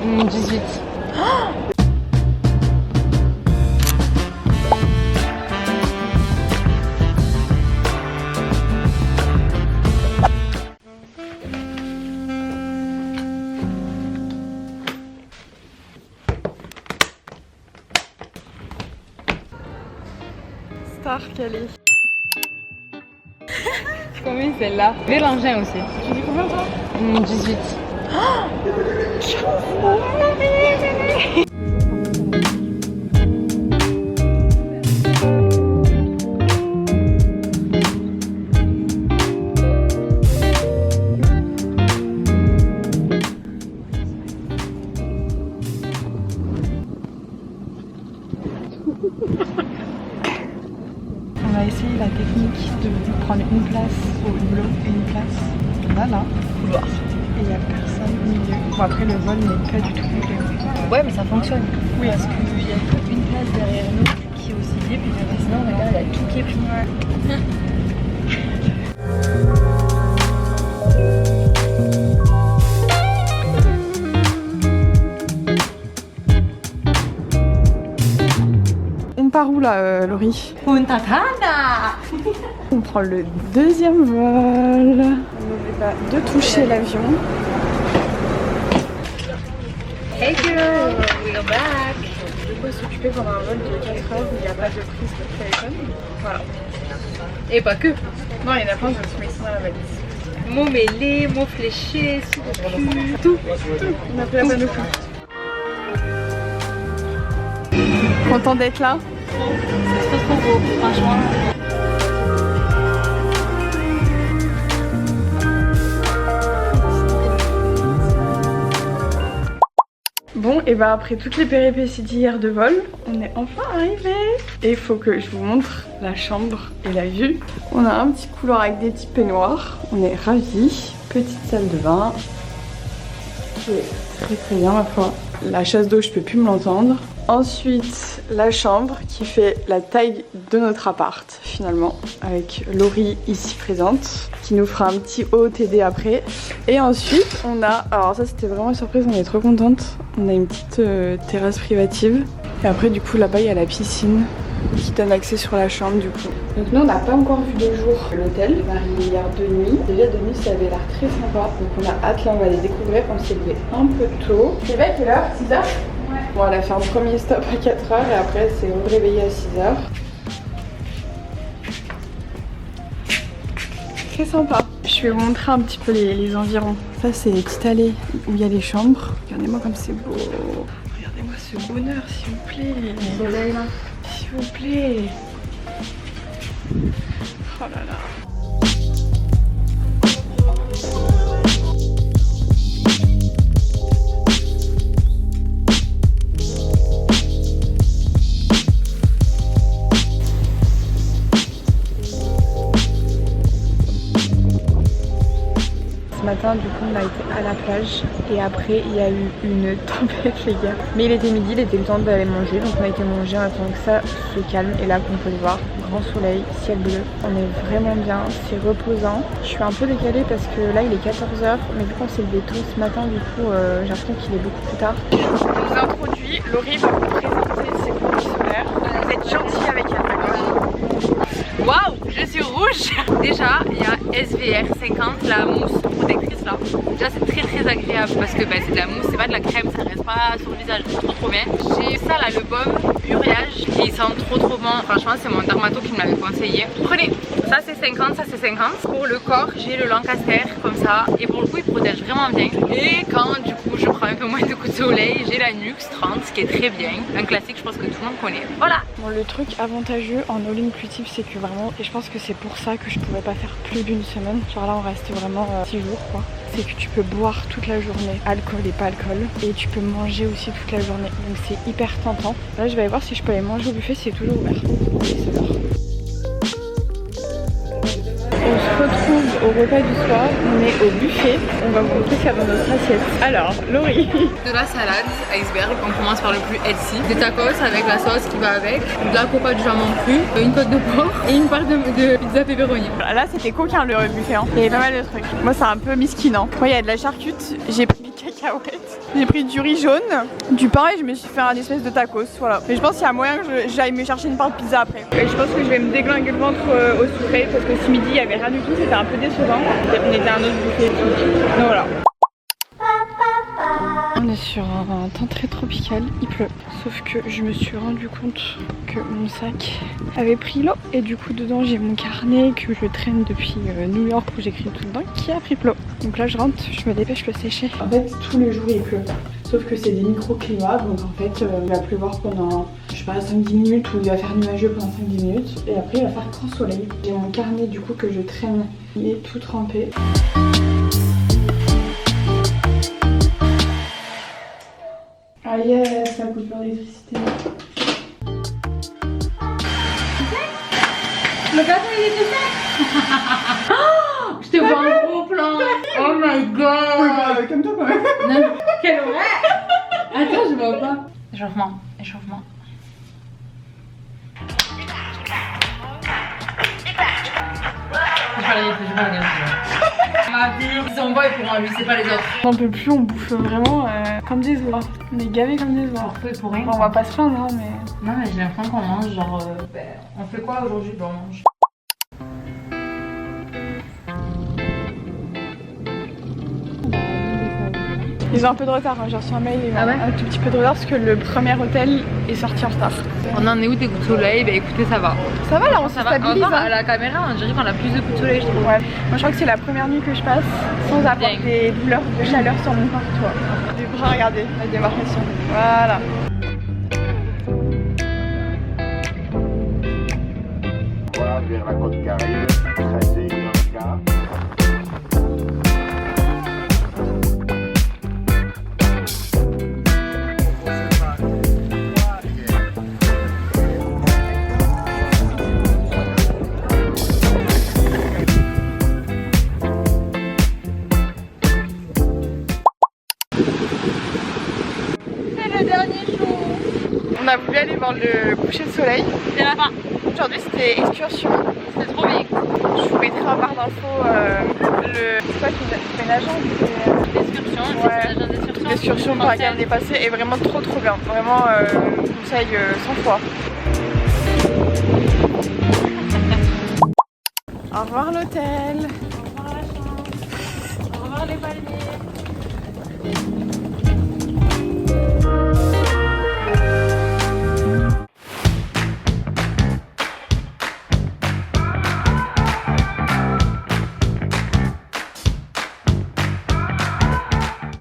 18. Star qu'elle est. Combien celle-là? Bélangin aussi. Tu dis combien toi? 18. On va essayer la technique de prendre une place au hublot et une place là, couloir. Et il n'y a personne au milieu. Bon, après, le vol n'est pas du tout complet. Ouais, mais ça fonctionne. Oui, Parce qu'il y a qu'une place derrière nous qui est aussi libre. Et sinon, regarde, il y a tout qui est pris. On part où là, Laurie? Punta Cana. On prend le deuxième vol. On n'oublie pas de toucher l'avion. Hey girl, we're back. De quoi s'occuper pendant un vol de 4 heures où il n'y a pas de prise de téléphone. Voilà. Et pas que. Non, il y en a plein d'autres, mais ils sont dans la valise. Mots mêlés, mots fléchés, sudoku, tout. On a pris la bonne au coup. Content d'être là? C'est trop beau, franchement. Bon, et bah après toutes les péripéties d'hier de vol, on est enfin arrivé. Et il faut que je vous montre la chambre et la vue. On a un petit couloir avec des petits peignoirs. On est ravis. Petite salle de bain. Qui est très très bien ma foi. La chasse d'eau, je peux plus me l'entendre. Ensuite, la chambre qui fait la taille de notre appart finalement, avec Laurie ici présente, qui nous fera un petit OOTD après. Et ensuite, on a, alors ça c'était vraiment une surprise, on est trop contente. On a une petite terrasse privative. Et après du coup là-bas il y a la piscine qui donne accès sur la chambre du coup. Donc nous on n'a pas encore vu de jour l'hôtel, on est arrivé hier de nuit. Déjà de nuit ça avait l'air très sympa, donc on a hâte, là on va les découvrir. On s'est levé un peu tôt. C'est à quelle heure? 6h? Ouais. Bon, elle a fait un premier stop à 4h et après elle s'est réveillée à 6h. Très sympa. Je vais vous montrer un petit peu les environs. Ça c'est les petites allées où il y a les chambres. Regardez-moi comme c'est beau. Regardez-moi ce bonheur s'il vous plaît. Le soleil là. S'il vous plaît. Oh là là. Ce matin du coup on a été à la plage et après il y a eu une tempête les gars. Mais il était midi, il était le temps d'aller manger, donc on a été manger en attendant que ça se calme. Et là comme vous pouvez voir, grand soleil, ciel bleu, on est vraiment bien, c'est reposant. Je suis un peu décalée parce que là il est 14h, mais vu qu'on s'est levé tôt ce matin du coup j'ai l'impression qu'il est beaucoup plus tard. Je vous introduis, Laurie va vous présenter ses produits solaires. Vous êtes gentils avec elle, d'accord? Waouh, je suis rouge. Déjà, il y a SVR 50, la mousse protectrice là. Déjà, c'est très agréable parce que c'est de la mousse, c'est pas de la crème, ça reste pas sur le visage, c'est trop bien. J'ai ça là, le baume Uriage qui sent trop bon. Franchement, c'est mon dermato qui me l'avait conseillé. Prenez, ça c'est 50, ça c'est 50. Pour le corps, j'ai le Lancaster comme ça et pour le coup, il protège vraiment bien. Et quand du coup, je prends un peu moins de coups de soleil, j'ai la Nux 30 qui est très bien. Un classique, je pense que tout le monde connaît. Voilà. Bon, le truc avantageux en all inclusive, c'est que vraiment, et je pense que c'est pour ça que je pouvais pas faire plus d'une semaine, genre là on reste vraiment 6 jours quoi, c'est que tu peux boire toute la journée, alcool et pas alcool, et tu peux manger aussi toute la journée, donc c'est hyper tentant. Là je vais aller voir si je peux aller manger au buffet, c'est toujours ouvert. Et c'est l'heure. On se retrouve au repas du soir, on est au buffet, on va vous montrer faire dans notre assiette. Alors, Laurie. De la salade, iceberg, on commence par le plus healthy. Des tacos avec la sauce qui va avec, de la copa du jambon cru, une côte de porc et une part de pizza pepperoni. Là c'était coquin le buffet, hein. Il y avait pas mal de trucs. Moi c'est un peu miskin, hein. Quand il y a de la charcute, j'ai pris 4 cacahuètes. J'ai pris du riz jaune, du pain et je me suis fait un espèce de tacos, voilà. Mais je pense qu'il y a moyen que j'aille me chercher une part de pizza après. Et je pense que je vais me déglinguer le ventre au sucré parce que ce midi il y avait rien du tout, c'était un peu décevant. On était à un autre buffet. Donc voilà. On est sur un temps très tropical, il pleut. Sauf que je me suis rendu compte que mon sac avait pris l'eau. Et du coup dedans j'ai mon carnet que je traîne depuis New York où j'écris tout dedans qui a pris l'eau. Donc là je rentre, je me dépêche le sécher. En fait tous les jours il pleut. Sauf que c'est des micro-climats, donc en fait il va pleuvoir pendant, je sais pas, 5-10 minutes ou il va faire nuageux pendant 5-10 minutes. Et après il va faire grand soleil. J'ai mon carnet du coup que je traîne, il est tout trempé. Ah yes, la coupure d'électricité. Le gâteau il était fait. Oh, je te vois en gros plan. Oh my god. Oui bah comme toi quand même. Non. Quelle horreur. Attends, je vois pas. Échauffement, échauffement. Je vais pas regarder. Ma vie, c'est en bas et pour moi, lui, c'est pas les autres. On n'en peut plus, on bouffe vraiment comme des oies. On est gavés comme des oies. On fait pour rien. On va pas se plaindre, hein, mais. Non, mais j'ai l'impression qu'on mange genre. On fait quoi aujourd'hui? On mange. Ils ont un peu de retard, hein. J'ai reçu un mail, ils ont un tout petit peu de retard parce que le premier hôtel est sorti en retard. On en est où des coups de soleil? Bah écoutez, ça va. Ça va là, on se stabilise. Enfin, à la caméra, on dirait qu'on a plus de coups de soleil, je trouve. Ouais. Moi je crois que c'est la première nuit que je passe sans avoir des douleurs de chaleur sur mon corps. Du coup, regardez la démarcation. Voilà. Voilà, vers la côte carrée, tracé dans le cas. On a voulu aller voir le coucher de soleil. C'est la fin. Aujourd'hui c'était excursion. C'est trop bien. Je vous mettrai en barre d'infos c'est quoi qui fait une agence? L'excursion, ouais. L'excursion par laquelle on est passé est vraiment trop bien. Vraiment je vous conseille 100 fois. Au revoir l'hôtel. Au revoir la chambre. Au revoir les palmiers.